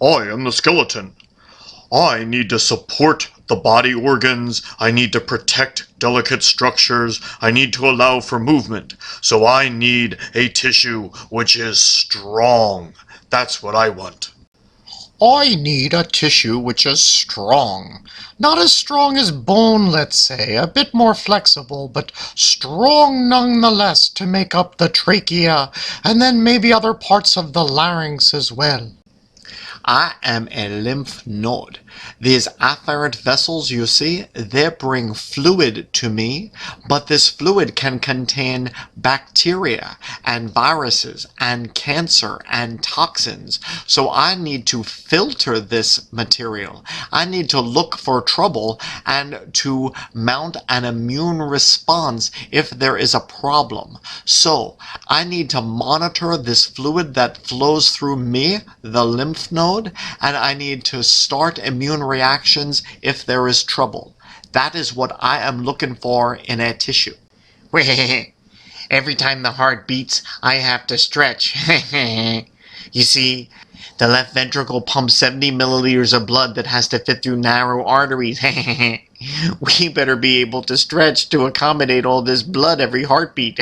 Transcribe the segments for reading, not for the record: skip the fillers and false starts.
I am the skeleton. I need to support the body organs, I need to protect delicate structures, I need to allow for movement, so I need a tissue which is strong. That's what I want. I need a tissue which is strong. Not as strong as bone, let's say, a bit more flexible, but strong nonetheless to make up the trachea, and then maybe other parts of the larynx as well. I am a lymph node. These afferent vessels you see, they bring fluid to me, but this fluid can contain bacteria and viruses and cancer and toxins. So I need to filter this material. I need to look for trouble and to mount an immune response if there is a problem. So I need to monitor this fluid that flows through me, the lymph node, and I need to start immune reactions if there is trouble. That is what I am looking for in a tissue. Every time the heart beats, I have to stretch. You see, the left ventricle pumps 70 milliliters of blood that has to fit through narrow arteries. We better be able to stretch to accommodate all this blood every heartbeat.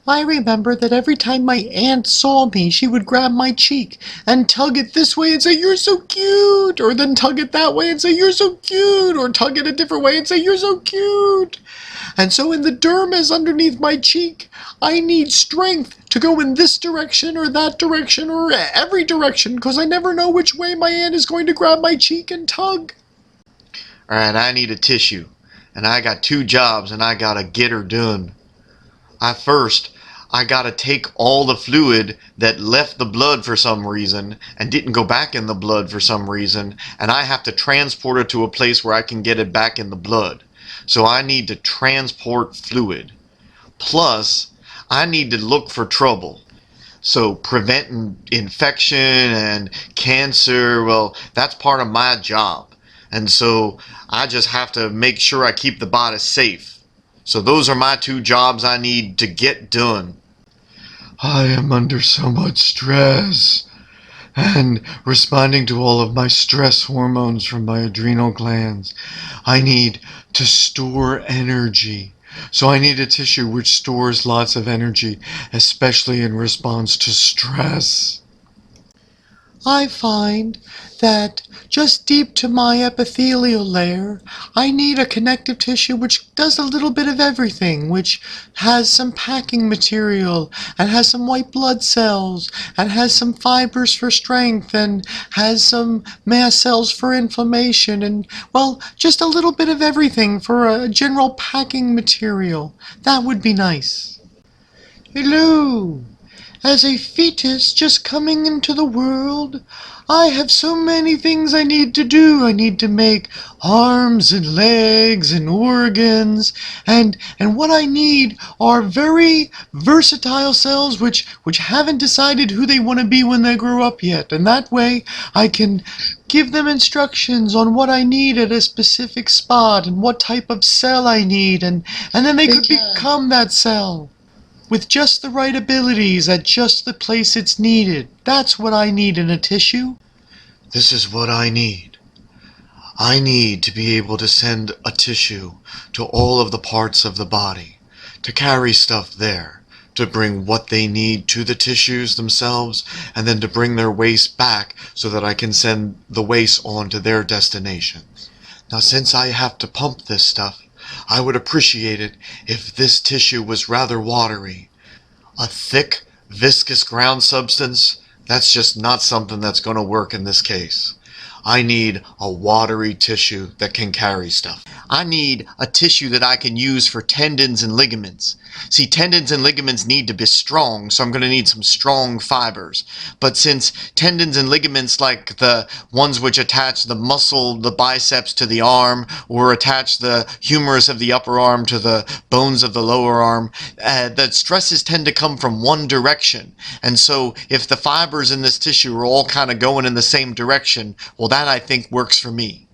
I remember that every time my aunt saw me, she would grab my cheek and tug it this way and say, "You're so cute," or then tug it that way and say, "You're so cute," or tug it a different way and say, "You're so cute." And so in the dermis underneath my cheek, I need strength to go in this direction or that direction or every direction, because I never know which way my aunt is going to grab my cheek and tug. Alright, I need a tissue, and I got 2 jobs, and I gotta get her done. I gotta take all the fluid that left the blood for some reason and didn't go back in the blood for some reason, and I have to transport it to a place where I can get it back in the blood. So I need to transport fluid. Plus, I need to look for trouble. So preventing infection and cancer, well, that's part of my job. And so I just have to make sure I keep the body safe. So those are my 2 jobs I need to get done. I am under so much stress and responding to all of my stress hormones from my adrenal glands. I need to store energy. So I need a tissue which stores lots of energy, especially in response to stress. I find that just deep to my epithelial layer, I need a connective tissue which does a little bit of everything, which has some packing material, and has some white blood cells, and has some fibers for strength, and has some mast cells for inflammation, and, well, just a little bit of everything for a general packing material. That would be nice. Hello! As a fetus just coming into the world, I have so many things I need to do. I need to make arms and legs and organs, and what I need are very versatile cells which haven't decided who they want to be when they grow up yet. And that way I can give them instructions on what I need at a specific spot and what type of cell I need, and then they could become that cell with just the right abilities at just the place it's needed. That's what I need in a tissue. This is what I need. I need to be able to send a tissue to all of the parts of the body, to carry stuff there, to bring what they need to the tissues themselves, and then to bring their waste back so that I can send the waste on to their destinations. Now, since I have to pump this stuff, I would appreciate it if this tissue was rather watery. A thick, viscous ground substance, that's just not something that's going to work in this case. I need a watery tissue that can carry stuff. I need a tissue that I can use for tendons and ligaments. See, tendons and ligaments need to be strong, so I'm going to need some strong fibers. But since tendons and ligaments, like the ones which attach the muscle, the biceps to the arm, or attach the humerus of the upper arm to the bones of the lower arm, the stresses tend to come from one direction. And so if the fibers in this tissue are all kind of going in the same direction, well, that I think works for me.